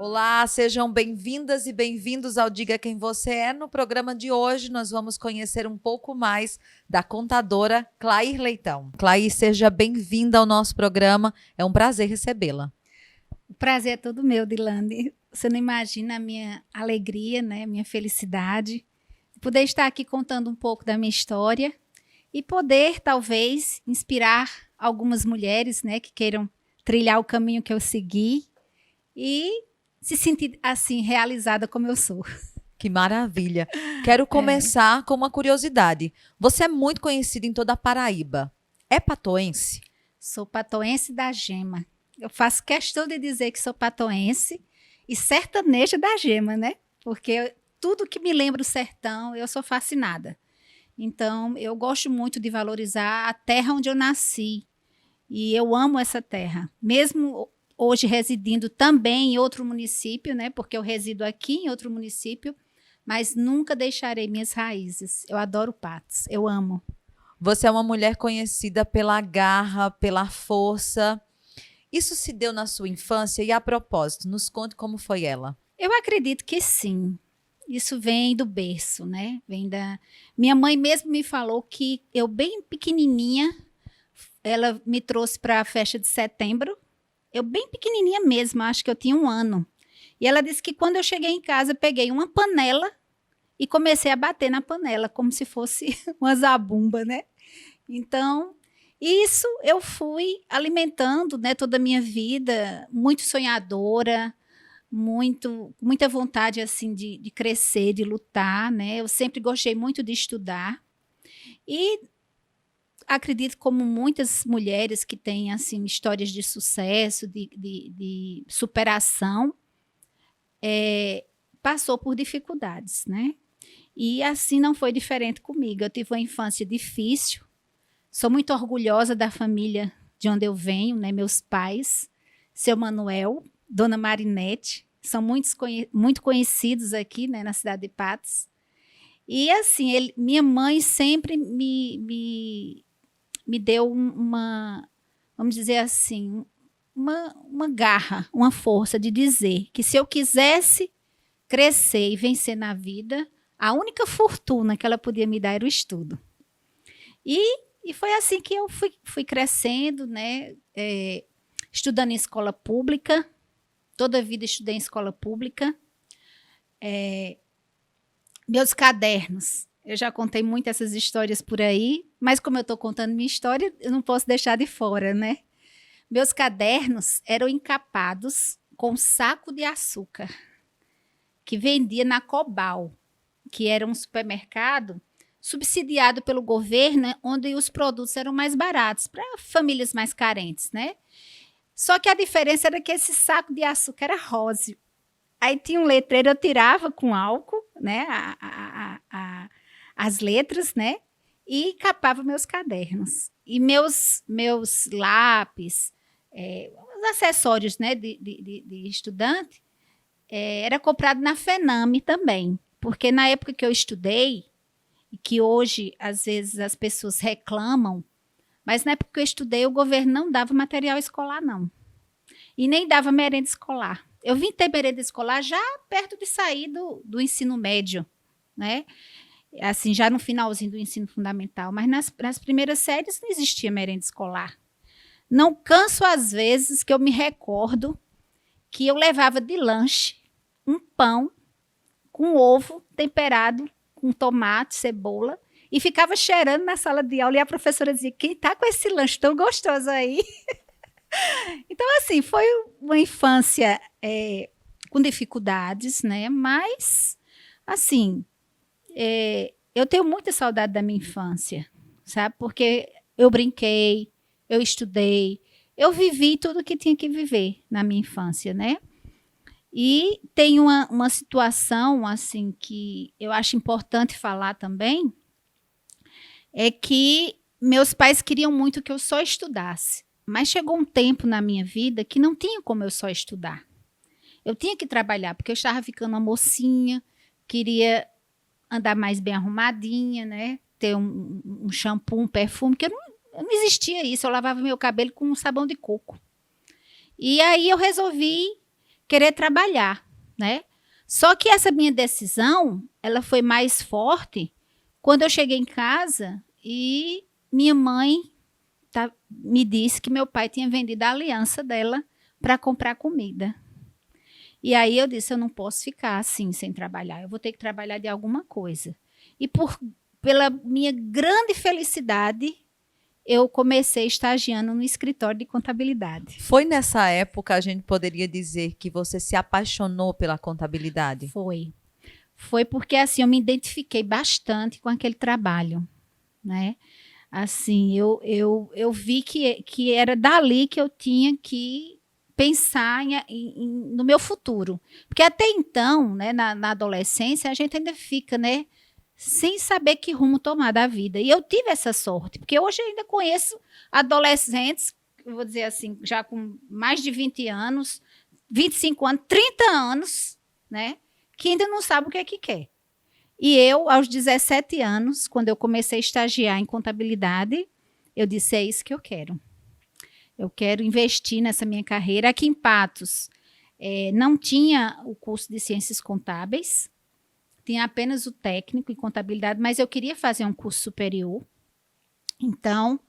Olá, sejam bem-vindas e bem-vindos ao Diga Quem Você É. No programa de hoje, nós vamos conhecer um pouco mais da contadora Clair Leitão. Clair, seja bem-vinda ao nosso programa. É um prazer recebê-la. O prazer é todo meu, Dilane. Você não imagina a minha alegria, né? A minha felicidade de poder estar aqui contando um pouco da minha história e poder, talvez, inspirar algumas mulheres, né, que queiram trilhar o caminho que eu segui e se sentir, assim, realizada como eu sou. Que maravilha. Quero começar com uma curiosidade. Você é muito conhecida em toda a Paraíba. É patoense? Sou patoense da Gema. Eu faço questão de dizer que sou patoense e sertaneja da Gema, né? Porque tudo que me lembra o sertão, eu sou fascinada. Então, eu gosto muito de valorizar a terra onde eu nasci. E eu amo essa terra. Mesmo hoje residindo também em outro município, né? Porque eu resido aqui em outro município, mas nunca deixarei minhas raízes. Eu adoro Patos, eu amo. Você é uma mulher conhecida pela garra, pela força. Isso se deu na sua infância e, a propósito, nos conte como foi ela. Eu acredito que sim. Isso vem do berço, né? Vem da... Minha mãe mesmo me falou que eu, bem pequenininha, ela me trouxe para a festa de setembro. Eu bem pequenininha mesmo, acho que eu tinha 1 ano. E ela disse que quando eu cheguei em casa, peguei uma panela e comecei a bater na panela, como se fosse uma zabumba, né? Então, isso eu fui alimentando, né, toda a minha vida, muito sonhadora, muita vontade assim de crescer, de lutar, né? Eu sempre gostei muito de estudar e acredito como muitas mulheres que têm assim histórias de sucesso, de superação, passou por dificuldades, né? E assim não foi diferente comigo. Eu tive uma infância difícil. Sou muito orgulhosa da família de onde eu venho, né? Meus pais, seu Manuel, Dona Marinete, são muito conhecidos aqui, né, na cidade de Patos. E assim, minha mãe sempre me deu uma, vamos dizer assim, uma garra, uma força de dizer que se eu quisesse crescer e vencer na vida, a única fortuna que ela podia me dar era o estudo. E foi assim que eu fui crescendo, né? Estudando em escola pública. Toda a vida estudei em escola pública. Meus cadernos. Eu já contei muito essas histórias por aí, mas como eu estou contando minha história, eu não posso deixar de fora, né? Meus cadernos eram encapados com saco de açúcar, que vendia na Cobal, que era um supermercado subsidiado pelo governo, onde os produtos eram mais baratos, para famílias mais carentes, né? Só que a diferença era que esse saco de açúcar era róseo. Aí tinha um letreiro, eu tirava com álcool, né? As letras, né? E capava meus cadernos. E meus lápis, os acessórios, né, de estudante, era comprado na FENAME também. Porque na época que eu estudei, e que hoje, às vezes, as pessoas reclamam, mas na época que eu estudei, o governo não dava material escolar, não. E nem dava merenda escolar. Eu vim ter merenda escolar já perto de sair do ensino médio, né? Assim, já no finalzinho do ensino fundamental. Mas nas primeiras séries não existia merenda escolar. Não canso, às vezes, que eu me recordo que eu levava de lanche um pão com ovo temperado com tomate, cebola, e ficava cheirando na sala de aula, e a professora dizia, quem tá com esse lanche tão gostoso aí? Então, assim, foi uma infância com dificuldades, né? Mas, assim, eu tenho muita saudade da minha infância, sabe? Porque eu brinquei, eu estudei, eu vivi tudo que tinha que viver na minha infância, né? E tem uma situação assim que eu acho importante falar também, é que meus pais queriam muito que eu só estudasse, mas chegou um tempo na minha vida que não tinha como eu só estudar. Eu tinha que trabalhar, porque eu estava ficando uma mocinha, queria andar mais bem arrumadinha, né? Ter um shampoo, um perfume, que não existia isso, eu lavava meu cabelo com um sabão de coco. E aí eu resolvi querer trabalhar, né? Só que essa minha decisão, ela foi mais forte quando eu cheguei em casa e minha mãe me disse que meu pai tinha vendido a aliança dela para comprar comida. E aí eu disse, eu não posso ficar assim sem trabalhar, eu vou ter que trabalhar de alguma coisa. E pela minha grande felicidade, eu comecei estagiando no escritório de contabilidade. Foi nessa época, a gente poderia dizer, que você se apaixonou pela contabilidade? Foi. Foi porque assim eu me identifiquei bastante com aquele trabalho, né? Assim, eu vi que era dali que eu tinha que pensar no meu futuro. Porque até então, né, na adolescência, a gente ainda fica, né, sem saber que rumo tomar da vida. E eu tive essa sorte, porque hoje eu ainda conheço adolescentes, eu vou dizer assim, já com mais de 20 anos, 25 anos, 30 anos, né, que ainda não sabem o que é que quer. E eu, aos 17 anos, quando eu comecei a estagiar em contabilidade, eu disse, é isso que eu quero. Eu quero investir nessa minha carreira. Aqui em Patos, não tinha o curso de ciências contábeis, tinha apenas o técnico em contabilidade, mas eu queria fazer um curso superior. Então,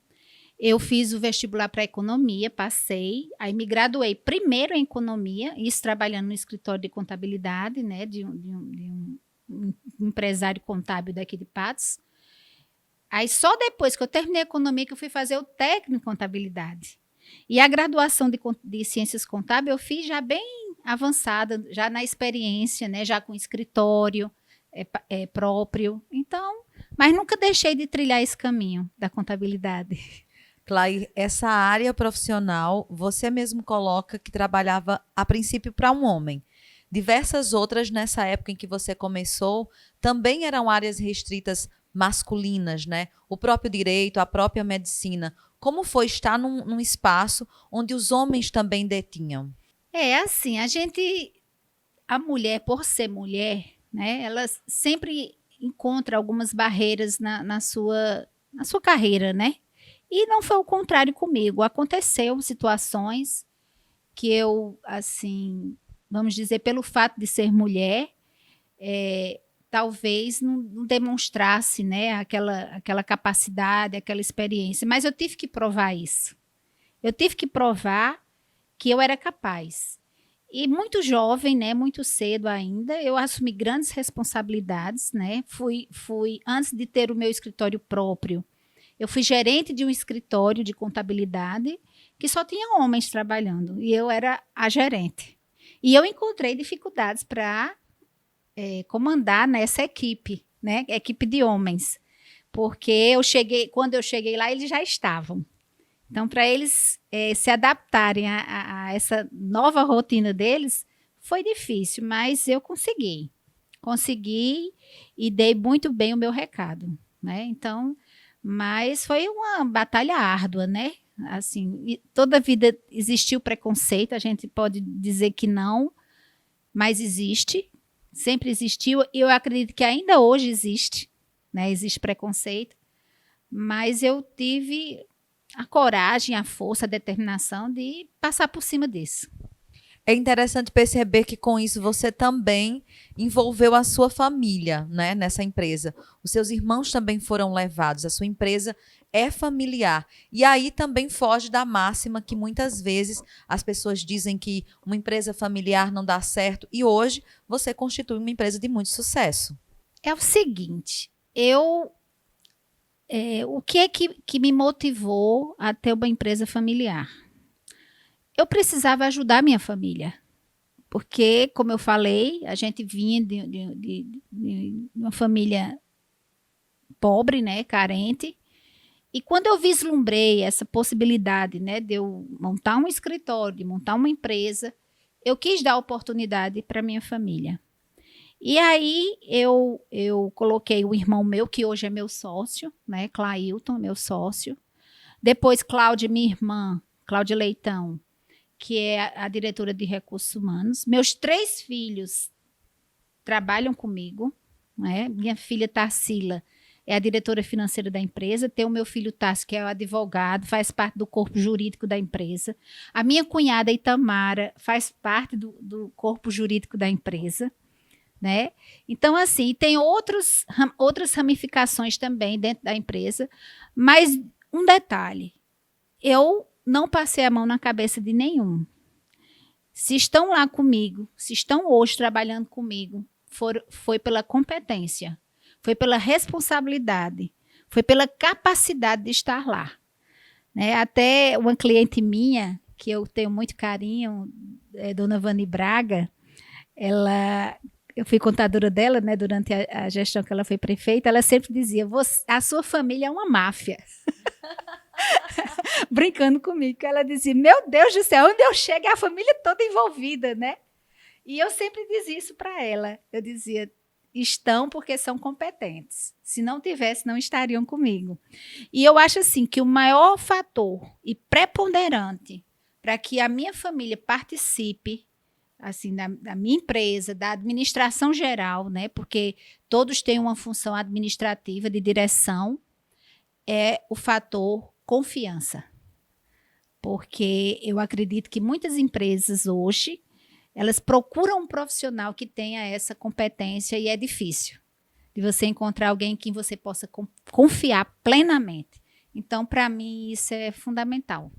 eu fiz o vestibular para economia, passei, aí me graduei primeiro em economia, isso trabalhando no escritório de contabilidade, né, de um empresário contábil daqui de Patos. Aí só depois que eu terminei a economia que eu fui fazer o técnico em contabilidade. E a graduação de ciências contábeis eu fiz já bem avançada, já na experiência, né, já com escritório próprio. Então, mas nunca deixei de trilhar esse caminho da contabilidade. Clair, essa área profissional, você mesmo coloca que trabalhava a princípio para um homem. Diversas outras, nessa época em que você começou, também eram áreas restritas masculinas, né? O próprio direito, a própria medicina. Como foi estar num espaço onde os homens também detinham? Assim, a mulher, por ser mulher, né, ela sempre encontra algumas barreiras na sua carreira, né? E não foi o contrário comigo. Aconteceu situações que eu, assim, vamos dizer, pelo fato de ser mulher, talvez não demonstrasse, né, aquela capacidade, aquela experiência. Mas eu tive que provar isso. Eu tive que provar que eu era capaz. E muito jovem, né, muito cedo ainda, eu assumi grandes responsabilidades, né? Fui antes de ter o meu escritório próprio, eu fui gerente de um escritório de contabilidade que só tinha homens trabalhando e eu era a gerente. E eu encontrei dificuldades para comandar nessa equipe, né? Equipe de homens, porque quando eu cheguei lá, eles já estavam. Então, para eles se adaptarem a essa nova rotina deles, foi difícil, mas eu consegui. Consegui e dei muito bem o meu recado, né? Então, mas foi uma batalha árdua, né? Assim, toda a vida existiu preconceito, a gente pode dizer que não, mas existe, sempre existiu, e eu acredito que ainda hoje existe, né? Existe preconceito, mas eu tive a coragem, a força, a determinação de passar por cima disso. É interessante perceber que com isso você também envolveu a sua família, né, nessa empresa. Os seus irmãos também foram levados, a sua empresa é familiar. E aí também foge da máxima que muitas vezes as pessoas dizem que uma empresa familiar não dá certo e hoje você constitui uma empresa de muito sucesso. É o seguinte, o que é que me motivou a ter uma empresa familiar? Eu precisava ajudar minha família, porque, como eu falei, a gente vinha de uma família pobre, né, carente, e quando eu vislumbrei essa possibilidade, né, de eu montar um escritório, de montar uma empresa, eu quis dar oportunidade para minha família. E aí eu coloquei o irmão meu, que hoje é meu sócio, né, Clailton, meu sócio. Depois Cláudia, minha irmã, Cláudia Leitão, que é a diretora de recursos humanos. Meus 3 filhos trabalham comigo, né? Minha filha Tarsila, é a diretora financeira da empresa. Tem o meu filho Tássio, que é o advogado, faz parte do corpo jurídico da empresa. A minha cunhada Itamara faz parte do corpo jurídico da empresa, né? Então, assim, tem outras ramificações também dentro da empresa, mas um detalhe, eu não passei a mão na cabeça de nenhum. Se estão lá comigo, se estão hoje trabalhando comigo, foi pela competência, foi pela responsabilidade, foi pela capacidade de estar lá, né? Até uma cliente minha, que eu tenho muito carinho, Dona Vani Braga, eu fui contadora dela, né, durante a gestão que ela foi prefeita, ela sempre dizia, a sua família é uma máfia. Brincando comigo, ela dizia, meu Deus do céu, onde eu chego é a família toda envolvida, né? E eu sempre dizia isso para ela. Eu dizia, estão porque são competentes. Se não tivesse, não estariam comigo. E eu acho assim que o maior fator e preponderante para que a minha família participe assim da minha empresa, da administração geral, né? Porque todos têm uma função administrativa de direção, é o fator confiança. Porque eu acredito que muitas empresas hoje elas procuram um profissional que tenha essa competência e é difícil de você encontrar alguém em quem você possa confiar plenamente. Então, para mim, isso é fundamental.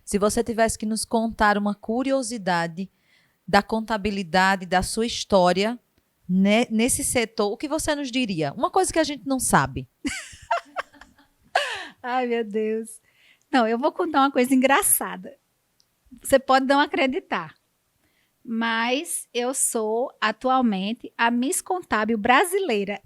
Se você tivesse que nos contar uma curiosidade da contabilidade, da sua história, né, nesse setor, o que você nos diria? Uma coisa que a gente não sabe. Ai, meu Deus. Não, eu vou contar uma coisa engraçada. Você pode não acreditar. Mas eu sou, atualmente, a Miss Contábil brasileira.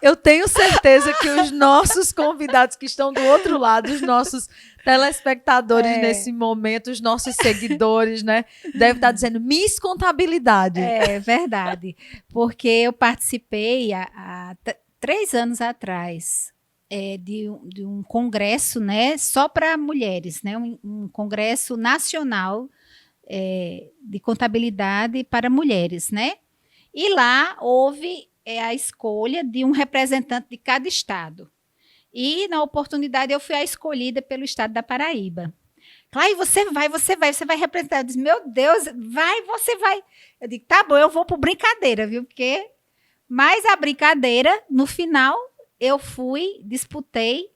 Eu tenho certeza que os nossos convidados que estão do outro lado, os nossos telespectadores nesse momento, os nossos seguidores, né, devem estar dizendo Miss Contabilidade. É verdade. Porque eu participei há 3 anos atrás de um congresso, né, só para mulheres, né, um congresso nacional de contabilidade para mulheres, né? E lá houve a escolha de um representante de cada estado. E, na oportunidade, eu fui a escolhida pelo estado da Paraíba. Claro, você vai representar. Eu disse, meu Deus, você vai. Eu digo, tá bom, eu vou por brincadeira, viu? Mas a brincadeira, no final, eu disputei,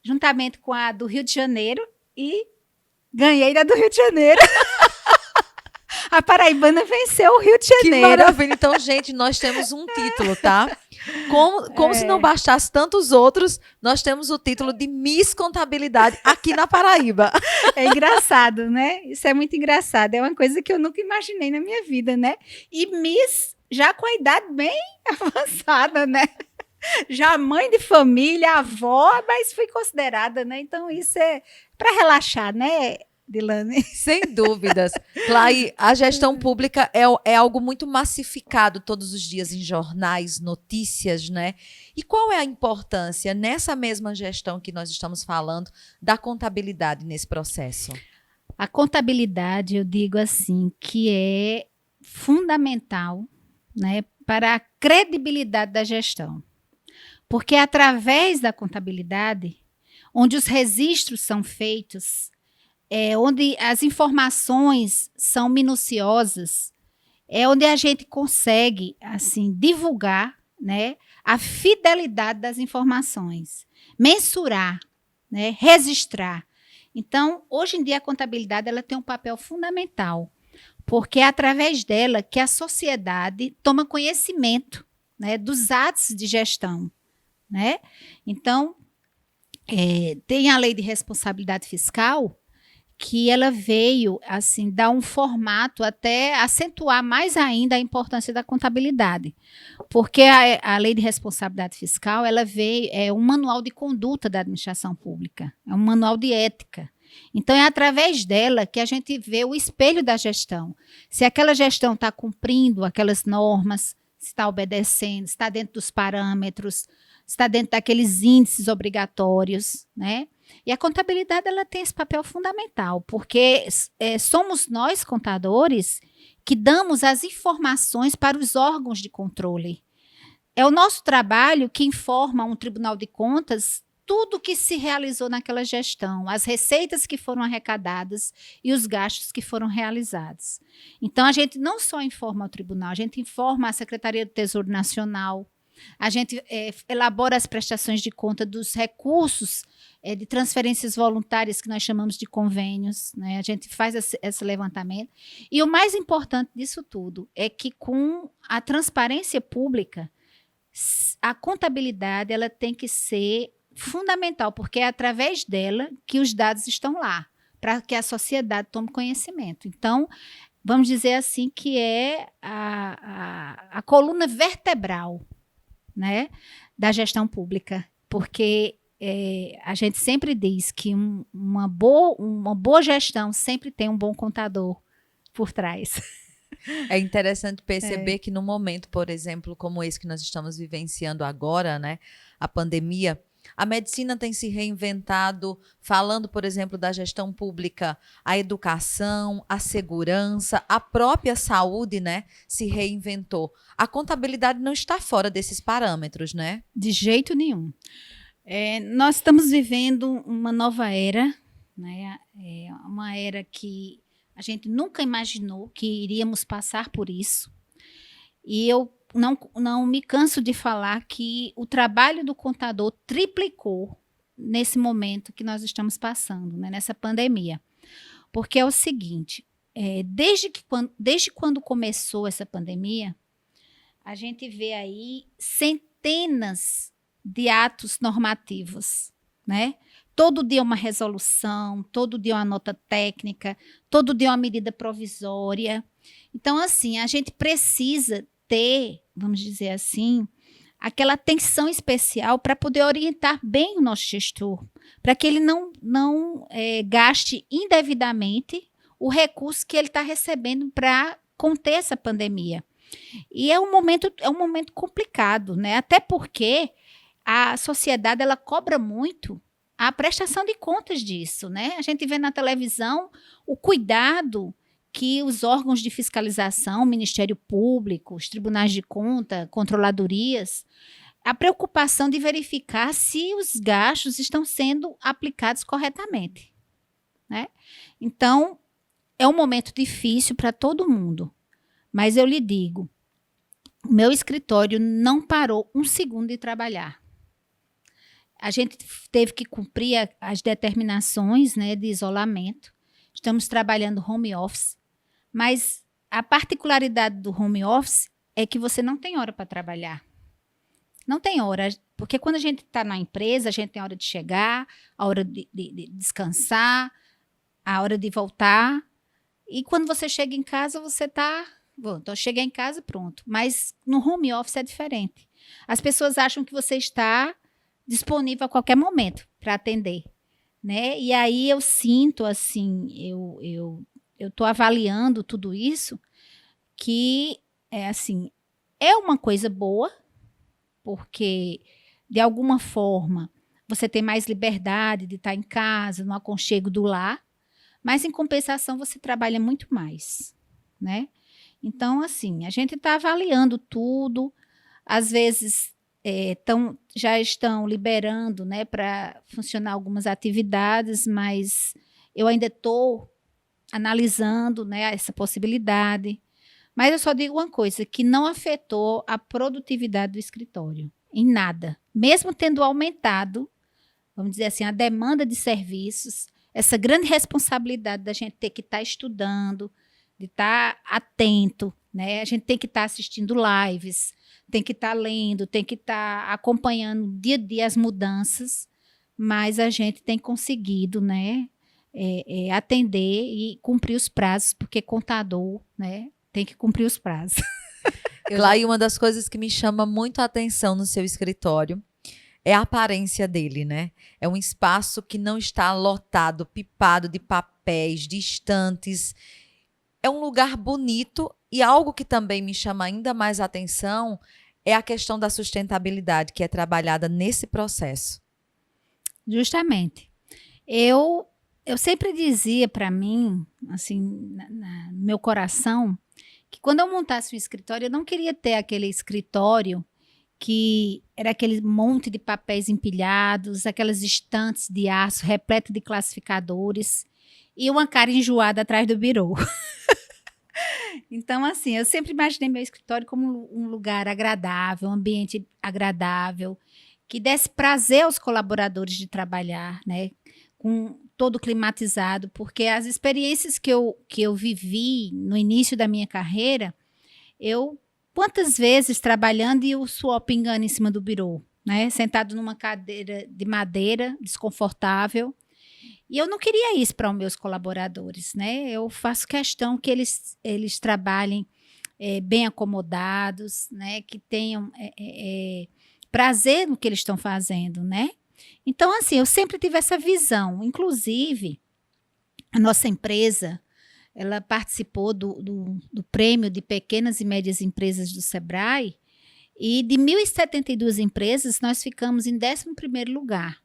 juntamente com a do Rio de Janeiro, e ganhei da do Rio de Janeiro. A paraibana venceu o Rio de Janeiro. Que maravilha. Então, gente, nós temos um título, tá? Como se não bastasse tantos outros, nós temos o título de Miss Contabilidade aqui na Paraíba. É engraçado, né? Isso é muito engraçado. É uma coisa que eu nunca imaginei na minha vida, né? E Miss já com a idade bem avançada, né? Já mãe de família, avó, mas fui considerada, né? Então, isso é para relaxar, né, Dilane? Sem dúvidas. Clay, a gestão pública é algo muito massificado todos os dias em jornais, notícias, né? E qual é a importância, nessa mesma gestão que nós estamos falando, da contabilidade nesse processo? A contabilidade, eu digo assim, que é fundamental, né, para a credibilidade da gestão. Porque é através da contabilidade, onde os registros são feitos, onde as informações são minuciosas, é onde a gente consegue assim divulgar, né, a fidelidade das informações, mensurar, né, registrar. Então, hoje em dia a contabilidade ela tem um papel fundamental, porque é através dela que a sociedade toma conhecimento, né, dos atos de gestão, né? Então, tem a lei de responsabilidade fiscal, que ela veio assim dar um formato até acentuar mais ainda a importância da contabilidade, porque a lei de responsabilidade fiscal ela veio um manual de conduta da administração pública, é um manual de ética. Então é através dela que a gente vê o espelho da gestão, se aquela gestão está cumprindo aquelas normas, se está obedecendo, se está dentro dos parâmetros, se está dentro daqueles índices obrigatórios, né? E a contabilidade ela tem esse papel fundamental, porque somos nós, contadores, que damos as informações para os órgãos de controle. é o nosso trabalho que informa um Tribunal de Contas tudo que se realizou naquela gestão, as receitas que foram arrecadadas e os gastos que foram realizados. Então, a gente não só informa ao tribunal, a gente informa a Secretaria do Tesouro Nacional, a gente elabora as prestações de conta dos recursos de transferências voluntárias, que nós chamamos de convênios, né? A gente faz esse levantamento. E o mais importante disso tudo é que, com a transparência pública, a contabilidade ela tem que ser fundamental, porque é através dela que os dados estão lá, para que a sociedade tome conhecimento. Então, vamos dizer assim, que é a coluna vertebral, né, da gestão pública, porque a gente sempre diz que uma boa gestão sempre tem um bom contador por trás. É interessante perceber que no momento, por exemplo, como esse que nós estamos vivenciando agora, né, a pandemia, a medicina tem se reinventado, falando, por exemplo, da gestão pública, a educação, a segurança, a própria saúde, né, se reinventou. A contabilidade não está fora desses parâmetros, né? De jeito nenhum. Nós estamos vivendo uma nova era, né? Uma era que a gente nunca imaginou que iríamos passar por isso. E eu não me canso de falar que o trabalho do contador triplicou nesse momento que nós estamos passando, né, nessa pandemia. Porque é o seguinte, desde quando começou essa pandemia, a gente vê aí centenas de atos normativos, né? Todo dia uma resolução, todo dia uma nota técnica, todo dia uma medida provisória. Então, assim, a gente precisa ter, vamos dizer assim, aquela atenção especial para poder orientar bem o nosso gestor, para que ele não gaste indevidamente o recurso que ele está recebendo para conter essa pandemia. E é um momento complicado, né? Até porque a sociedade ela cobra muito a prestação de contas disso, né? A gente vê na televisão o cuidado que os órgãos de fiscalização, o Ministério Público, os tribunais de conta, controladorias, a preocupação de verificar se os gastos estão sendo aplicados corretamente, né? Então, é um momento difícil para todo mundo, mas eu lhe digo, o meu escritório não parou um segundo de trabalhar. A gente teve que cumprir as determinações, né, de isolamento. Estamos trabalhando home office, mas a particularidade do home office é que você não tem hora para trabalhar. Não tem hora, porque quando a gente está na empresa, a gente tem a hora de chegar, a hora de descansar, a hora de voltar. E quando você chega em casa, você está... Bom, então cheguei em casa, pronto. Mas no home office é diferente. As pessoas acham que você está disponível a qualquer momento para atender, né? E aí eu sinto, assim, eu estou avaliando tudo isso, que é uma coisa boa, porque de alguma forma você tem mais liberdade de estar em casa, no aconchego do lar, mas em compensação você trabalha muito mais, né? Então, assim, a gente está avaliando tudo, às vezes já estão liberando, né, para funcionar algumas atividades, mas eu ainda estou analisando, né, essa possibilidade. Mas eu só digo uma coisa, que não afetou a produtividade do escritório, em nada. Mesmo tendo aumentado, vamos dizer assim, a demanda de serviços, essa grande responsabilidade da gente ter que estar estudando, de estar atento, né? A gente tem que estar assistindo lives, tem que estar lendo, tem que estar acompanhando dia a dia as mudanças, mas a gente tem conseguido, né, atender e cumprir os prazos, porque contador, né, tem que cumprir os prazos. Claro, e uma das coisas que me chama muito a atenção no seu escritório é a aparência dele, né? É um espaço que não está lotado, pipado de papéis, de estantes. É um lugar bonito e algo que também me chama ainda mais a atenção é a questão da sustentabilidade que é trabalhada nesse processo. Justamente. Eu sempre dizia para mim, assim, no meu coração, que quando eu montasse um escritório, eu não queria ter aquele escritório que era aquele monte de papéis empilhados, aquelas estantes de aço repletas de classificadores e uma cara enjoada atrás do birô. Então, assim, eu sempre imaginei meu escritório como um lugar agradável, um ambiente agradável, que desse prazer aos colaboradores de trabalhar, né? Com todo climatizado, porque as experiências que eu vivi no início da minha carreira, quantas vezes trabalhando e o suor pingando em cima do birô, né? Sentado numa cadeira de madeira, desconfortável. E eu não queria isso para os meus colaboradores, né? Eu faço questão que eles trabalhem bem acomodados, né? Que tenham prazer no que eles estão fazendo, né? Então, assim, eu sempre tive essa visão. Inclusive, a nossa empresa, ela participou do prêmio de pequenas e médias empresas do Sebrae, e de 1.072 empresas, nós ficamos em 11º lugar.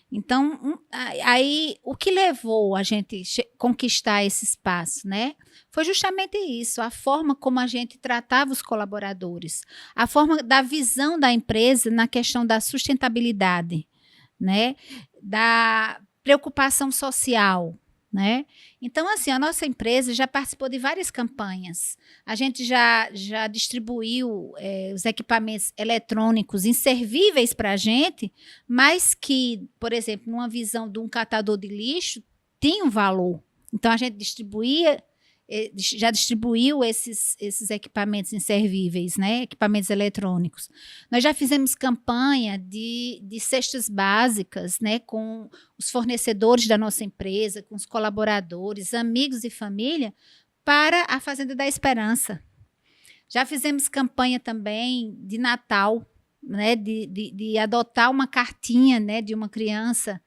Então, aí, o que levou a gente conquistar esse espaço, né? Foi justamente isso, a forma como a gente tratava os colaboradores, a forma da visão da empresa na questão da sustentabilidade, né? Da preocupação social, né? Então, assim, a nossa empresa já participou de várias campanhas. A gente já distribuiu os equipamentos eletrônicos inservíveis para a gente, mas que, por exemplo, numa visão de um catador de lixo, tinha um valor. Então, a gente já distribuiu esses equipamentos inservíveis, né? Equipamentos eletrônicos. Nós já fizemos campanha de cestas básicas, né? Com os fornecedores da nossa empresa, com os colaboradores, amigos e família, para a Fazenda da Esperança. Já fizemos campanha também de Natal, né? De adotar uma cartinha, né? De uma criança.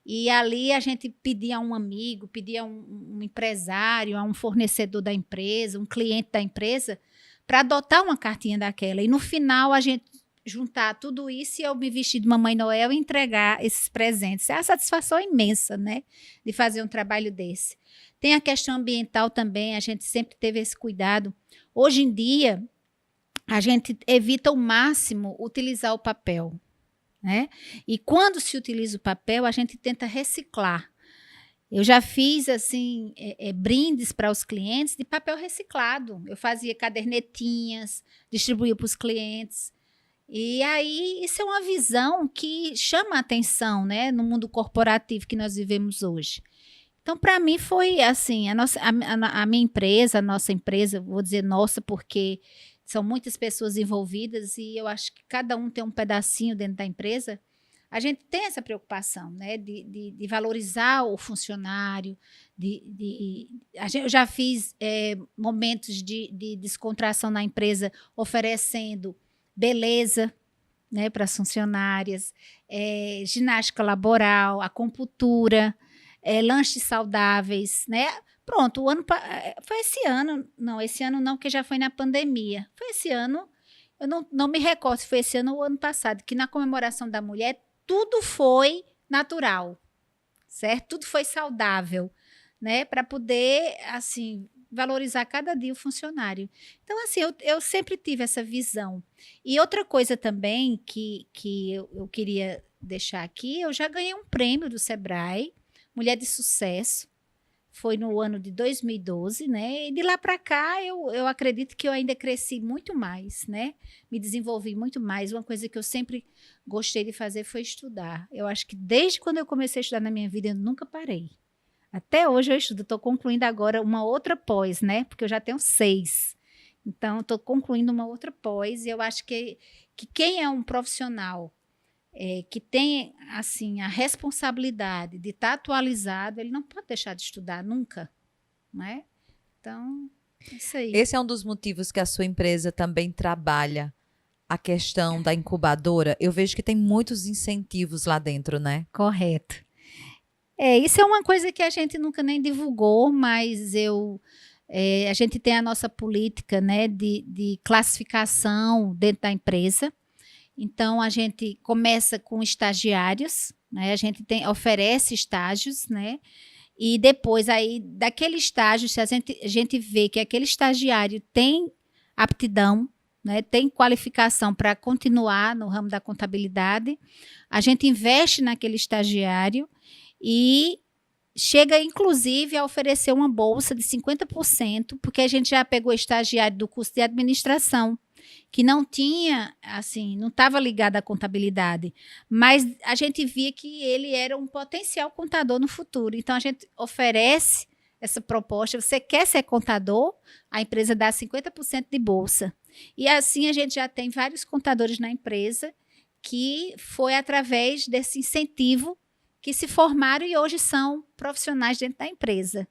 E ali a gente pedia a um amigo, pedia a um empresário, a um fornecedor da empresa, um cliente da empresa, para adotar uma cartinha daquela. E no final a gente juntar tudo isso e eu me vestir de Mamãe Noel e entregar esses presentes. É uma satisfação imensa, né? De fazer um trabalho desse. Tem a questão ambiental também, a gente sempre teve esse cuidado. Hoje em dia, a gente evita ao máximo utilizar o papel, né? E quando se utiliza o papel, a gente tenta reciclar. Eu já fiz assim brindes para os clientes de papel reciclado. Eu fazia cadernetinhas, distribuía para os clientes. E aí isso é uma visão que chama a atenção, né, no mundo corporativo que nós vivemos hoje. Então, para mim foi assim, a minha empresa, a nossa empresa, vou dizer nossa porque são muitas pessoas envolvidas e eu acho que cada um tem um pedacinho dentro da empresa. A gente tem essa preocupação, né, de valorizar o funcionário. Eu já fiz momentos de descontração na empresa, oferecendo beleza, né, para as funcionárias, ginástica laboral, acupuntura, lanches saudáveis, né? Pronto, foi esse ano não, porque já foi na pandemia. Foi esse ano, eu não me recordo se foi esse ano ou ano passado, que na comemoração da mulher, tudo foi natural, certo? Tudo foi saudável, né? Para poder, assim, valorizar cada dia o funcionário. Então, assim, eu sempre tive essa visão. E outra coisa também que eu queria deixar aqui, eu já ganhei um prêmio do Sebrae, Mulher de Sucesso, foi no ano de 2012, né? E de lá para cá, eu acredito que eu ainda cresci muito mais, né? Me desenvolvi muito mais. Uma coisa que eu sempre gostei de fazer foi estudar. Eu acho que desde quando eu comecei a estudar na minha vida, eu nunca parei. Até hoje eu estudo. Estou concluindo agora uma outra pós, né? Porque eu já tenho 6. Então, estou concluindo uma outra pós. E eu acho que quem é um profissional que tem assim a responsabilidade de estar atualizado, ele não pode deixar de estudar nunca, né? Então, é isso aí. Esse é um dos motivos que a sua empresa também trabalha a questão da incubadora. Eu vejo que tem muitos incentivos lá dentro, né? Correto. Isso é uma coisa que a gente nunca nem divulgou, mas a gente tem a nossa política, né, de classificação dentro da empresa. Então, a gente começa com estagiários, né? A gente oferece estágios, né? E depois, aí, daquele estágio, se a gente vê que aquele estagiário tem aptidão, né, tem qualificação para continuar no ramo da contabilidade, a gente investe naquele estagiário e chega, inclusive, a oferecer uma bolsa de 50%, porque a gente já pegou estagiário do curso de administração, que não tinha, assim, não estava ligado à contabilidade, mas a gente via que ele era um potencial contador no futuro. Então, a gente oferece essa proposta. Você quer ser contador? A empresa dá 50% de bolsa. E assim a gente já tem vários contadores na empresa que foi através desse incentivo que se formaram e hoje são profissionais dentro da empresa.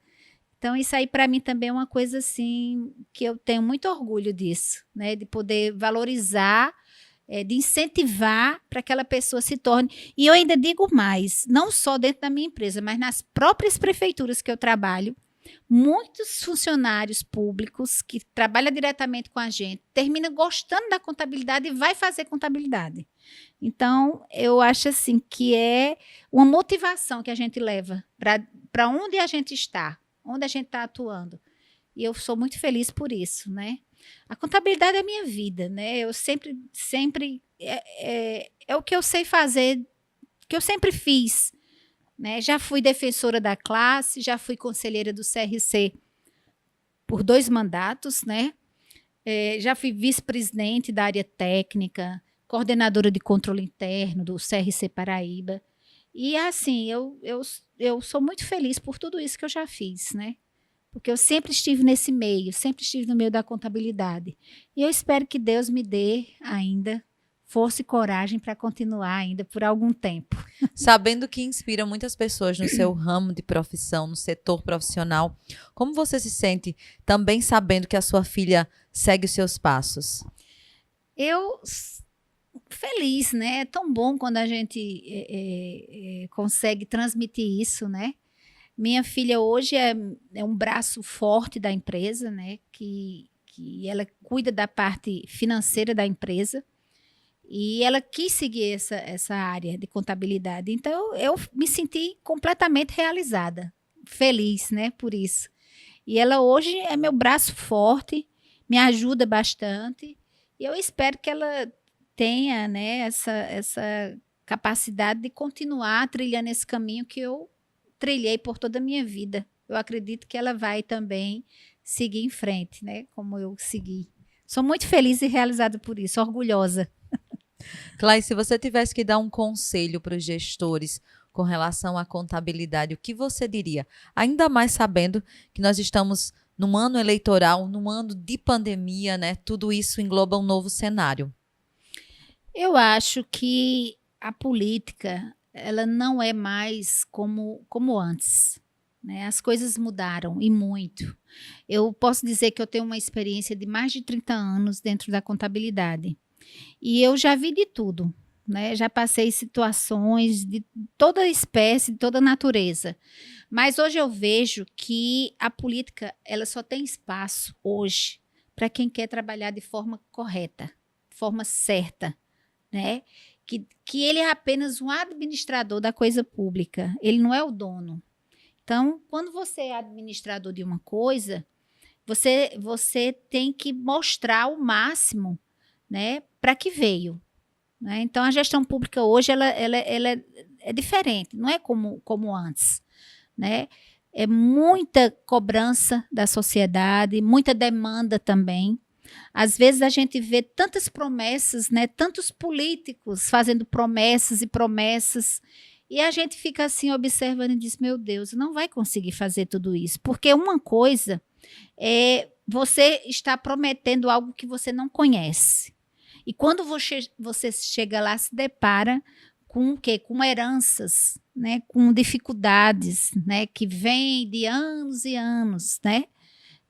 Então, isso aí, para mim, também é uma coisa assim que eu tenho muito orgulho disso, né? De poder valorizar, de incentivar para que aquela pessoa se torne. E eu ainda digo mais, não só dentro da minha empresa, mas nas próprias prefeituras que eu trabalho, muitos funcionários públicos que trabalham diretamente com a gente terminam gostando da contabilidade e vai fazer contabilidade. Então, eu acho assim que é uma motivação que a gente leva para onde a gente está, onde a gente está atuando. E eu sou muito feliz por isso, né? A contabilidade é a minha vida, né? Eu sempre é o que eu sei fazer, que eu sempre fiz, né? Já fui defensora da classe, já fui conselheira do CRC por 2 mandatos, né? Já fui vice-presidente da área técnica, coordenadora de controle interno do CRC Paraíba. E, assim, eu sou muito feliz por tudo isso que eu já fiz, né? Porque eu sempre estive nesse meio, sempre estive no meio da contabilidade. E eu espero que Deus me dê ainda força e coragem para continuar ainda por algum tempo. Sabendo que inspira muitas pessoas no seu ramo de profissão, no setor profissional, como você se sente também sabendo que a sua filha segue os seus passos? Eu feliz, né? É tão bom quando a gente consegue transmitir isso, né? Minha filha hoje é um braço forte da empresa, né? Que ela cuida da parte financeira da empresa e ela quis seguir essa área de contabilidade. Então, eu me senti completamente realizada, feliz, né? Por isso. E ela hoje é meu braço forte, me ajuda bastante e eu espero que ela tenha, né, essa capacidade de continuar trilhando esse caminho que eu trilhei por toda a minha vida. Eu acredito que ela vai também seguir em frente, né, como eu segui. Sou muito feliz e realizada por isso, orgulhosa. Clay, se você tivesse que dar um conselho para os gestores com relação à contabilidade, o que você diria? Ainda mais sabendo que nós estamos num ano eleitoral, num ano de pandemia, né? Tudo isso engloba um novo cenário. Eu acho que a política, ela não é mais como antes, né? As coisas mudaram e muito. Eu posso dizer que eu tenho uma experiência de mais de 30 anos dentro da contabilidade. E eu já vi de tudo, né? Já passei situações de toda espécie, de toda natureza. Mas hoje eu vejo que a política, ela só tem espaço hoje para quem quer trabalhar de forma correta, de forma certa, né? Que ele é apenas um administrador da coisa pública, ele não é o dono. Então, quando você é administrador de uma coisa, você tem que mostrar o máximo, né, para que veio, né? Então, a gestão pública hoje ela é diferente, não é como antes, né? É muita cobrança da sociedade, muita demanda também. Às vezes a gente vê tantas promessas, né? Tantos políticos fazendo promessas e promessas, e a gente fica assim observando e diz, meu Deus, não vai conseguir fazer tudo isso, porque uma coisa é você está prometendo algo que você não conhece. E quando você chega lá, se depara com o quê? Com heranças, né? Com dificuldades, né? Que vêm de anos e anos, né?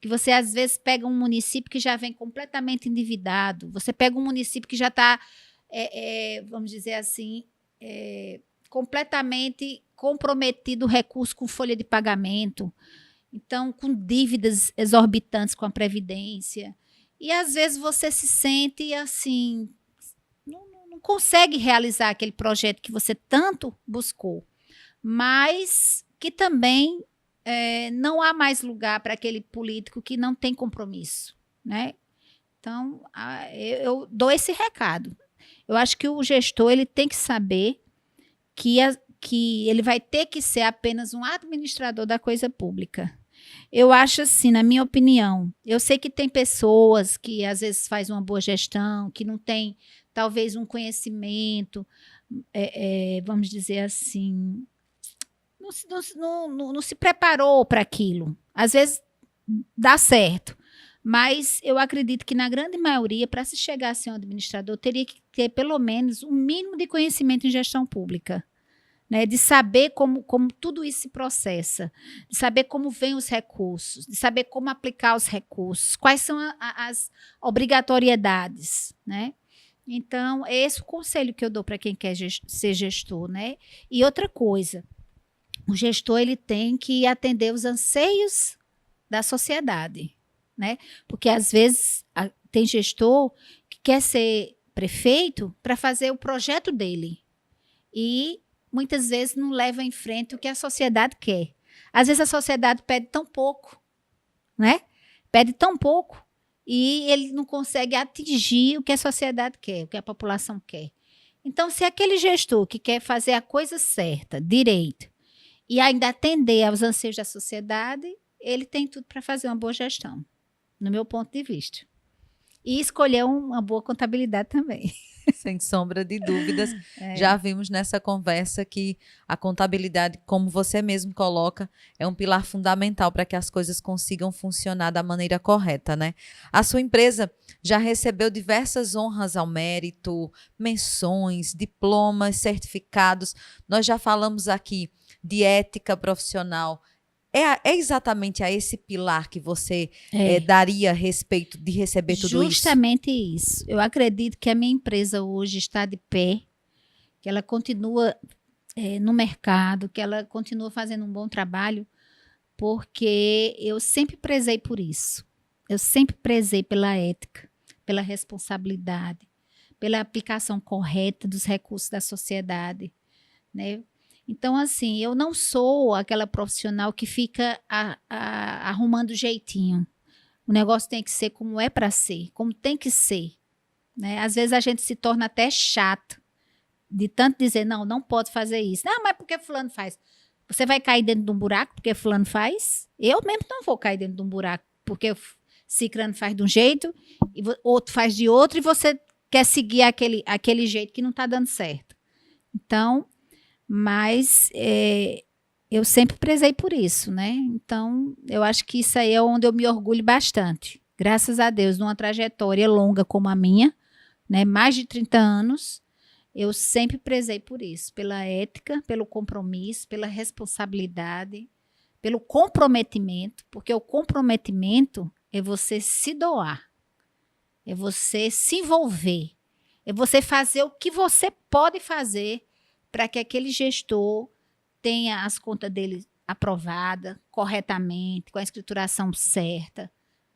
Que você às vezes pega um município que já vem completamente endividado, você pega um município que já está, vamos dizer assim, completamente comprometido o recurso com folha de pagamento, então com dívidas exorbitantes com a Previdência. E às vezes você se sente assim, não consegue realizar aquele projeto que você tanto buscou, mas que também não há mais lugar para aquele político que não tem compromisso, né? Então, eu dou esse recado. Eu acho que o gestor ele tem que saber que ele vai ter que ser apenas um administrador da coisa pública. Eu acho assim, na minha opinião, eu sei que tem pessoas que às vezes fazem uma boa gestão, que não tem talvez um conhecimento, vamos dizer assim, não se preparou para aquilo. Às vezes dá certo, mas eu acredito que na grande maioria, para se chegar a ser um administrador, teria que ter pelo menos um mínimo de conhecimento em gestão pública. Né, de saber como tudo isso se processa, de saber como vêm os recursos, de saber como aplicar os recursos, quais são as obrigatoriedades, né? Então, é esse o conselho que eu dou para quem quer ser gestor, né? E outra coisa, o gestor ele tem que atender os anseios da sociedade, né? Porque às vezes tem gestor que quer ser prefeito para fazer o projeto dele e muitas vezes não leva em frente o que a sociedade quer. Às vezes a sociedade pede tão pouco, né? Pede tão pouco e ele não consegue atingir o que a sociedade quer, o que a população quer. Então, se aquele gestor que quer fazer a coisa certa, direito, e ainda atender aos anseios da sociedade, ele tem tudo para fazer uma boa gestão, no meu ponto de vista. E escolher uma boa contabilidade também. Sem sombra de dúvidas. Já vimos nessa conversa que a contabilidade, como você mesmo coloca, é um pilar fundamental para que as coisas consigam funcionar da maneira correta, né? A sua empresa já recebeu diversas honras ao mérito, menções, diplomas, certificados. Nós já falamos aqui de ética profissional. É exatamente a esse pilar que você daria a respeito de receber tudo isso? Justamente isso. Eu acredito que a minha empresa hoje está de pé, que ela continua no mercado, que ela continua fazendo um bom trabalho, porque eu sempre prezei por isso. Eu sempre prezei pela ética, pela responsabilidade, pela aplicação correta dos recursos da sociedade, né? Então, assim, eu não sou aquela profissional que fica arrumando jeitinho. O negócio tem que ser como é para ser, como tem que ser. Né? Às vezes a gente se torna até chato de tanto dizer, não pode fazer isso. Não, mas por que fulano faz? Você vai cair dentro de um buraco porque fulano faz? Eu mesmo não vou cair dentro de um buraco porque ciclano faz de um jeito, e outro faz de outro, e você quer seguir aquele jeito que não está dando certo. Então... Mas eu sempre prezei por isso, né? Então, eu acho que isso aí é onde eu me orgulho bastante. Graças a Deus, numa trajetória longa como a minha, né? Mais de 30 anos, eu sempre prezei por isso. Pela ética, pelo compromisso, pela responsabilidade, pelo comprometimento. Porque o comprometimento é você se doar. É você se envolver. É você fazer o que você pode fazer para que aquele gestor tenha as contas dele aprovadas corretamente, com a escrituração certa,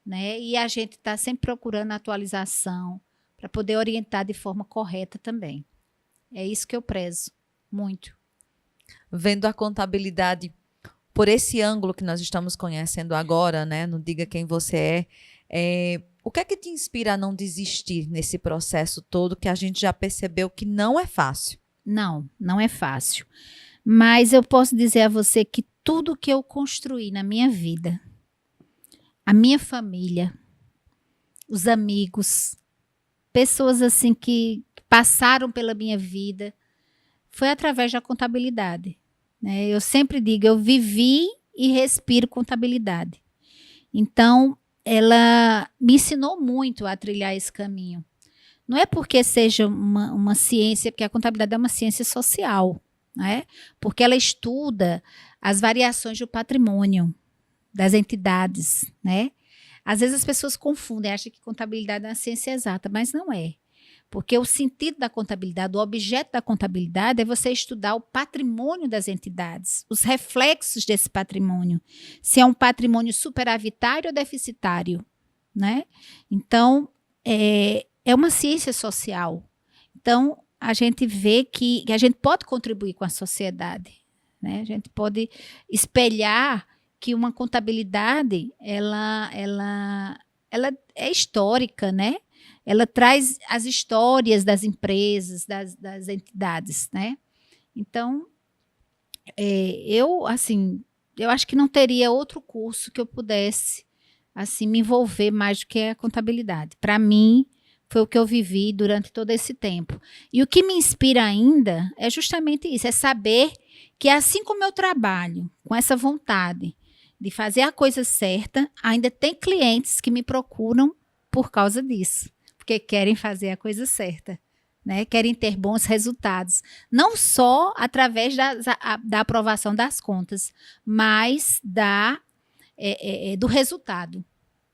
né? E a gente está sempre procurando atualização para poder orientar de forma correta também. É isso que eu prezo, muito. Vendo a contabilidade por esse ângulo que nós estamos conhecendo agora, né? No Diga Quem Você o que é que te inspira a não desistir nesse processo todo que a gente já percebeu que não é fácil? Não é fácil. Mas eu posso dizer a você que tudo que eu construí na minha vida, a minha família, os amigos, pessoas assim que passaram pela minha vida, foi através da contabilidade. Né? Eu sempre digo, eu vivi e respiro contabilidade. Então, ela me ensinou muito a trilhar esse caminho. Não é porque seja uma ciência, porque a contabilidade é uma ciência social, né? Porque ela estuda as variações do patrimônio das entidades, né? Às vezes as pessoas confundem, acham que contabilidade é uma ciência exata, mas não é. Porque o sentido da contabilidade, o objeto da contabilidade é você estudar o patrimônio das entidades, os reflexos desse patrimônio, se é um patrimônio superavitário ou deficitário, né? Então, é uma ciência social. Então, a gente vê que a gente pode contribuir com a sociedade. Né? A gente pode espelhar que uma contabilidade, ela ela é histórica, né? Ela traz as histórias das empresas, das entidades, né? Então, eu acho que não teria outro curso que eu pudesse, assim, me envolver mais do que a contabilidade. Para mim, foi o que eu vivi durante todo esse tempo. E o que me inspira ainda é justamente isso, é saber que assim como eu trabalho com essa vontade de fazer a coisa certa, ainda tem clientes que me procuram por causa disso, porque querem fazer a coisa certa, né? Querem ter bons resultados, não só através da aprovação das contas, mas do resultado,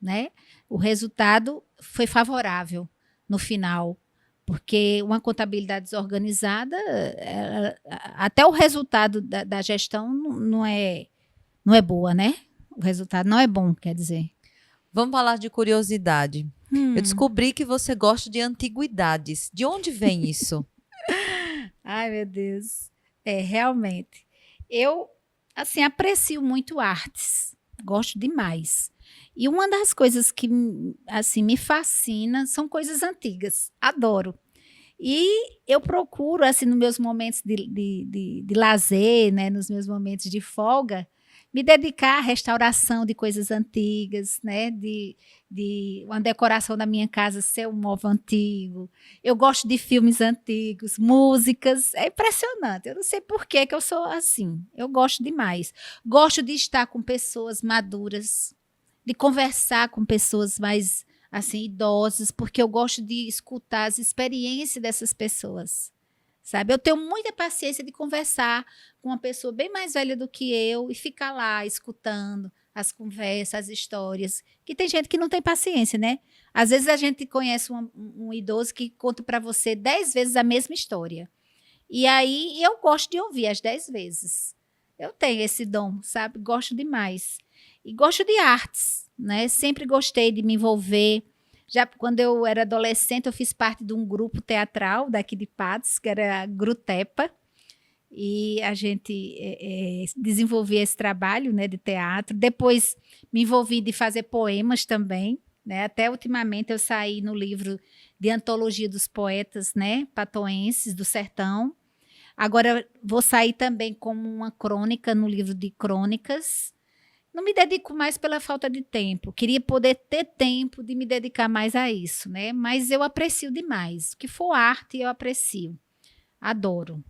né? O resultado foi favorável no final, porque uma contabilidade desorganizada, até o resultado da gestão não é boa, né? O resultado não é bom, quer dizer. Vamos falar de curiosidade. Eu descobri que você gosta de antiguidades. De onde vem isso? Ai, meu Deus. Realmente. Eu, assim, aprecio muito artes. Gosto demais. E uma das coisas que, assim, me fascina são coisas antigas. Adoro. E eu procuro, assim, nos meus momentos de lazer, né, nos meus momentos de folga, me dedicar à restauração de coisas antigas, né, de uma decoração da minha casa ser um móvel antigo. Eu gosto de filmes antigos, músicas, é impressionante. Eu não sei por que eu sou assim. Eu gosto demais. Gosto de estar com pessoas maduras, de conversar com pessoas mais assim idosas, porque eu gosto de escutar as experiências dessas pessoas. Sabe? Eu tenho muita paciência de conversar com uma pessoa bem mais velha do que eu e ficar lá escutando as conversas, as histórias. Que tem gente que não tem paciência, né? Às vezes a gente conhece um idoso que conta para você 10 vezes a mesma história. E aí eu gosto de ouvir as 10 vezes. Eu tenho esse dom, sabe? Gosto demais. E gosto de artes, né? Sempre gostei de me envolver. Já quando eu era adolescente, eu fiz parte de um grupo teatral daqui de Patos, que era a Grutepa, e a gente desenvolvia esse trabalho, né, de teatro. Depois me envolvi de fazer poemas também, né? Até ultimamente eu saí no livro de antologia dos poetas, né, patoenses do sertão. Agora vou sair também como uma crônica no livro de crônicas. Não me dedico mais pela falta de tempo. Queria poder ter tempo de me dedicar mais a isso, né? Mas eu aprecio demais. O que for arte, eu aprecio. Adoro.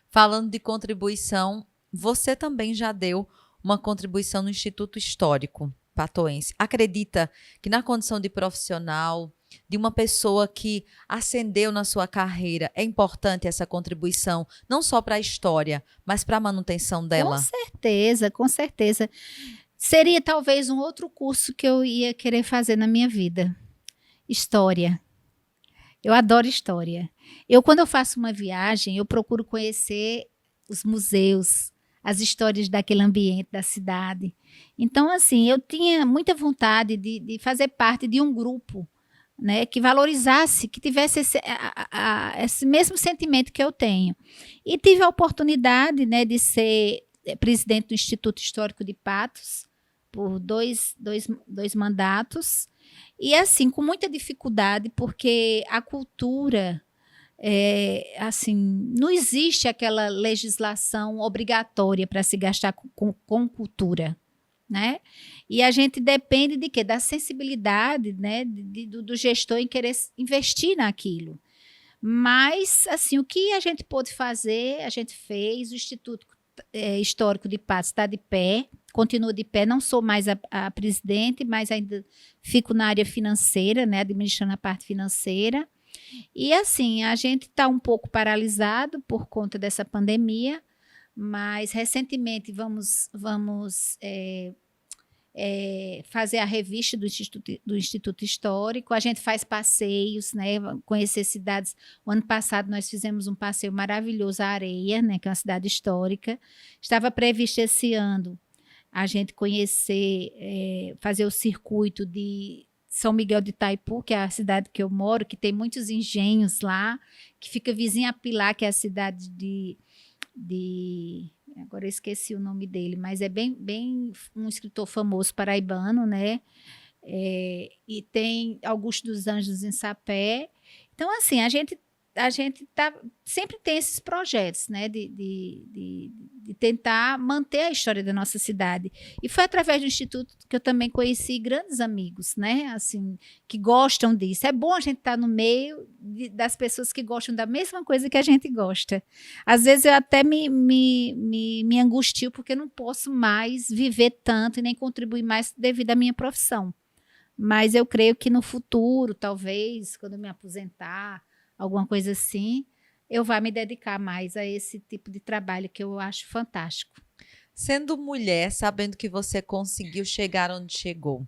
Falando de contribuição, você também já deu uma contribuição no Instituto Histórico Patoense. Acredita que na condição de profissional, de uma pessoa que ascendeu na sua carreira, é importante essa contribuição, não só para a história, mas para a manutenção dela? Com certeza, com certeza. Seria talvez um outro curso que eu ia querer fazer na minha vida. História. Eu adoro história. Quando eu faço uma viagem, eu procuro conhecer os museus, as histórias daquele ambiente, da cidade. Então, assim, eu tinha muita vontade de fazer parte de um grupo, né, que valorizasse, que tivesse esse mesmo sentimento que eu tenho. E tive a oportunidade, né, de ser presidente do Instituto Histórico de Patos por dois mandatos. E assim, com muita dificuldade, porque a cultura, assim, não existe aquela legislação obrigatória para se gastar com cultura, né? E a gente depende de quê? Da sensibilidade, né, do gestor em querer investir naquilo. Mas, assim, o que a gente pôde fazer, a gente fez. O Instituto Histórico de Patos está de pé, continua de pé. Não sou mais a presidente, mas ainda fico na área financeira, né, administrando a parte financeira. E, assim, a gente está um pouco paralisado por conta dessa pandemia, mas recentemente vamos fazer a revista do Instituto Histórico. A gente faz passeios, né, conhecer cidades. O ano passado nós fizemos um passeio maravilhoso à Areia, né, que é uma cidade histórica. Estava previsto esse ano a gente conhecer, fazer o circuito de São Miguel de Itaipu, que é a cidade que eu moro, que tem muitos engenhos lá, que fica vizinha a Pilar, que é a cidade agora eu esqueci o nome dele, mas é bem um escritor famoso paraibano, né? e tem Augusto dos Anjos em Sapé. Então, assim, a gente sempre tem esses projetos, né, de tentar manter a história da nossa cidade. E foi através do Instituto que eu também conheci grandes amigos, né, assim, que gostam disso. É bom a gente estar no meio das pessoas que gostam da mesma coisa que a gente gosta. Às vezes eu até me angustio porque eu não posso mais viver tanto e nem contribuir mais devido à minha profissão. Mas eu creio que no futuro, talvez, quando eu me aposentar, alguma coisa assim, eu vá me dedicar mais a esse tipo de trabalho que eu acho fantástico. Sendo mulher, sabendo que você conseguiu chegar onde chegou,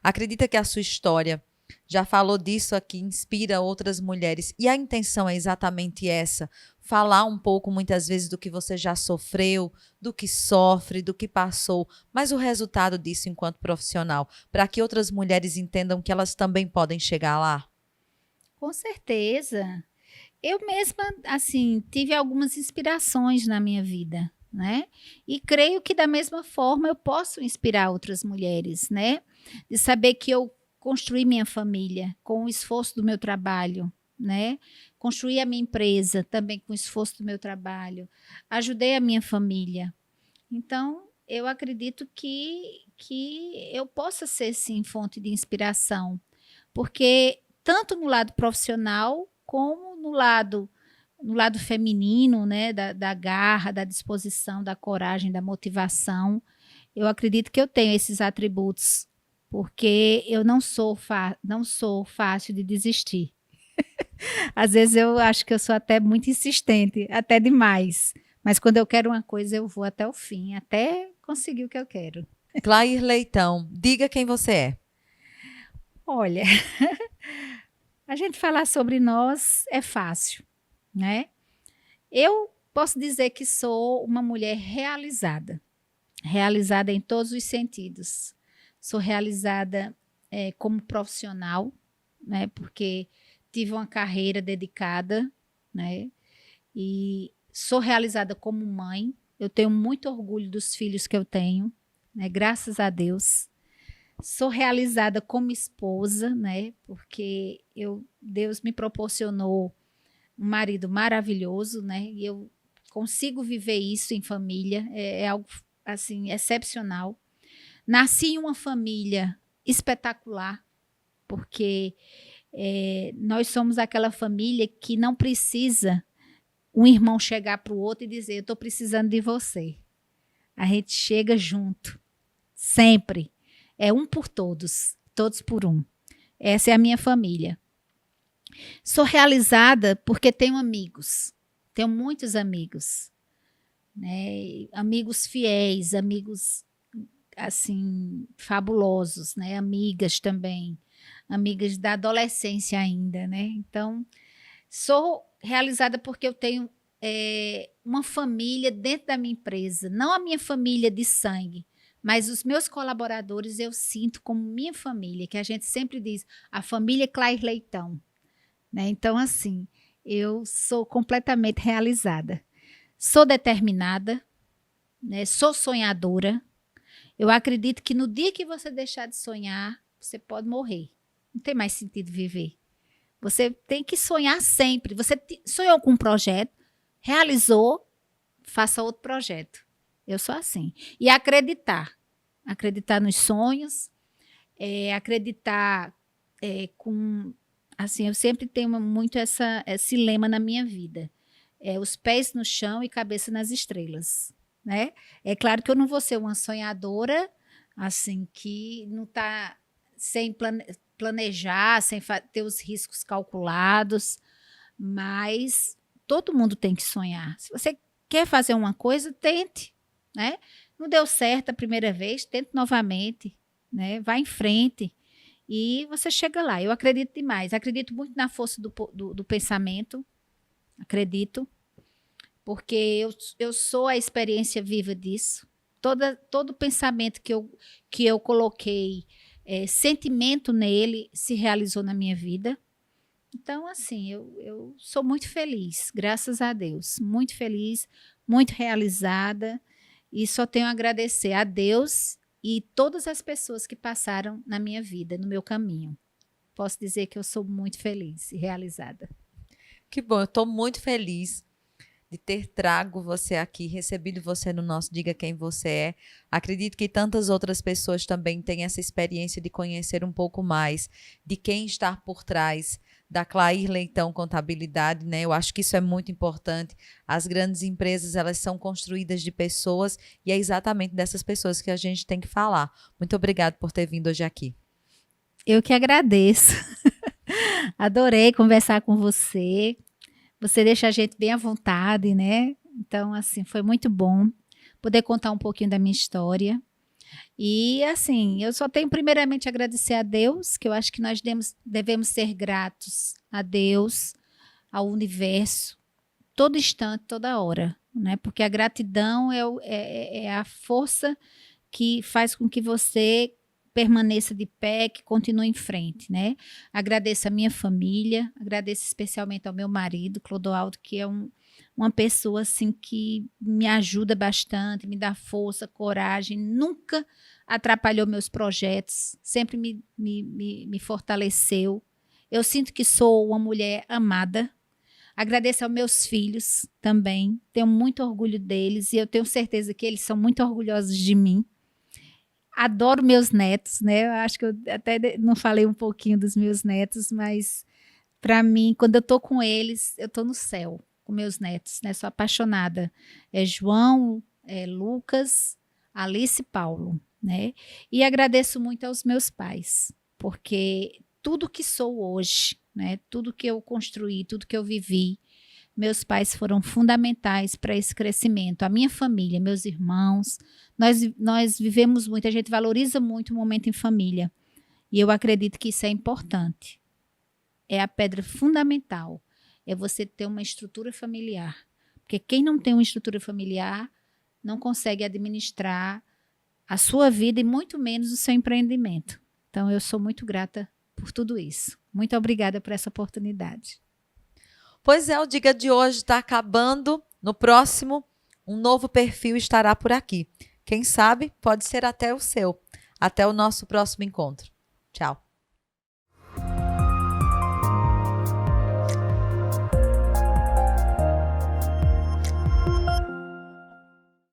acredita que a sua história, já falou disso aqui, inspira outras mulheres, e a intenção é exatamente essa, falar um pouco muitas vezes do que você já sofreu, do que sofre, do que passou, mas o resultado disso enquanto profissional, para que outras mulheres entendam que elas também podem chegar lá? Com certeza. Eu mesma, assim, tive algumas inspirações na minha vida, né? E creio que da mesma forma eu posso inspirar outras mulheres, né? De saber que eu construí minha família com o esforço do meu trabalho, né? Construí a minha empresa também com o esforço do meu trabalho. Ajudei a minha família. Então, eu acredito que eu possa ser, sim, fonte de inspiração, porque tanto no lado profissional como no lado feminino, né, da garra, da disposição, da coragem, da motivação, eu acredito que eu tenho esses atributos, porque eu não sou fácil de desistir. Às vezes eu acho que eu sou até muito insistente, até demais. Mas quando eu quero uma coisa, eu vou até o fim, até conseguir o que eu quero. Clair Leitão, diga quem você é. Olha, a gente falar sobre nós é fácil, né? Eu posso dizer que sou uma mulher realizada, realizada em todos os sentidos. Sou realizada como profissional, né? Porque tive uma carreira dedicada, né? E sou realizada como mãe. Eu tenho muito orgulho dos filhos que eu tenho, né? Graças a Deus. Sou realizada como esposa, né? Porque Deus me proporcionou um marido maravilhoso, né? E eu consigo viver isso em família, é algo assim excepcional. Nasci em uma família espetacular, porque nós somos aquela família que não precisa um irmão chegar para o outro e dizer: eu estou precisando de você. A gente chega junto, sempre. É um por todos, todos por um. Essa é a minha família. Sou realizada porque tenho amigos. Tenho muitos amigos, né? Amigos fiéis, amigos assim fabulosos, né? Amigas também, amigas da adolescência ainda, né? Então, sou realizada porque eu tenho uma família dentro da minha empresa, não a minha família de sangue, mas os meus colaboradores eu sinto como minha família, que a gente sempre diz, a família Clair Leitão, né? Então, assim, eu sou completamente realizada. Sou determinada, né? Sou sonhadora. Eu acredito que no dia que você deixar de sonhar, você pode morrer. Não tem mais sentido viver. Você tem que sonhar sempre. Você sonhou com um projeto, realizou, faça outro projeto. Eu sou assim. E acreditar. Acreditar nos sonhos, acreditar com... Assim, eu sempre tenho muito esse lema na minha vida. Os pés no chão e cabeça nas estrelas, né? É claro que eu não vou ser uma sonhadora, assim, que não está sem planejar, sem ter os riscos calculados, mas todo mundo tem que sonhar. Se você quer fazer uma coisa, tente, né? Não deu certo a primeira vez, tente novamente, né? Vá em frente e você chega lá. Eu acredito demais, acredito muito na força do pensamento, acredito, porque eu sou a experiência viva disso. Todo pensamento que eu coloquei, sentimento nele, se realizou na minha vida. Então, assim, eu sou muito feliz, graças a Deus. Muito feliz, muito realizada. E só tenho a agradecer a Deus e todas as pessoas que passaram na minha vida, no meu caminho. Posso dizer que eu sou muito feliz e realizada. Que bom, eu estou muito feliz de ter trago você aqui, recebido você no nosso Diga Quem Você É. Acredito que tantas outras pessoas também têm essa experiência de conhecer um pouco mais de quem está por trás da Clair Leitão Contabilidade, né? Eu acho que isso é muito importante. As grandes empresas, elas são construídas de pessoas e é exatamente dessas pessoas que a gente tem que falar. Muito obrigada por ter vindo hoje aqui. Eu que agradeço. Adorei conversar com você. Você deixa a gente bem à vontade, né? Então, assim, foi muito bom poder contar um pouquinho da minha história. E, assim, eu só tenho primeiramente a agradecer a Deus, que eu acho que nós devemos ser gratos a Deus, ao universo, todo instante, toda hora, né? Porque a gratidão é a força que faz com que você permaneça de pé, que continue em frente, né? Agradeço a minha família, agradeço especialmente ao meu marido, Clodoaldo, que é uma pessoa assim que me ajuda bastante, me dá força, coragem, nunca atrapalhou meus projetos, sempre me fortaleceu. Eu sinto que sou uma mulher amada. Agradeço aos meus filhos também, tenho muito orgulho deles e eu tenho certeza que eles são muito orgulhosos de mim. Adoro meus netos, né? Eu acho que eu até não falei um pouquinho dos meus netos, mas para mim, quando eu tô com eles, eu tô no céu com meus netos, né? Sou apaixonada. É João, Lucas, Alice e Paulo, né? E agradeço muito aos meus pais, porque tudo que sou hoje, né? Tudo que eu construí, tudo que eu vivi, meus pais foram fundamentais para esse crescimento. A minha família, meus irmãos, nós vivemos muito, a gente valoriza muito o momento em família. E eu acredito que isso é importante. É a pedra fundamental. É você ter uma estrutura familiar. Porque quem não tem uma estrutura familiar não consegue administrar a sua vida e muito menos o seu empreendimento. Então, eu sou muito grata por tudo isso. Muito obrigada por essa oportunidade. Pois é, o Diga de hoje está acabando. No próximo, um novo perfil estará por aqui. Quem sabe, pode ser até o seu. Até o nosso próximo encontro. Tchau.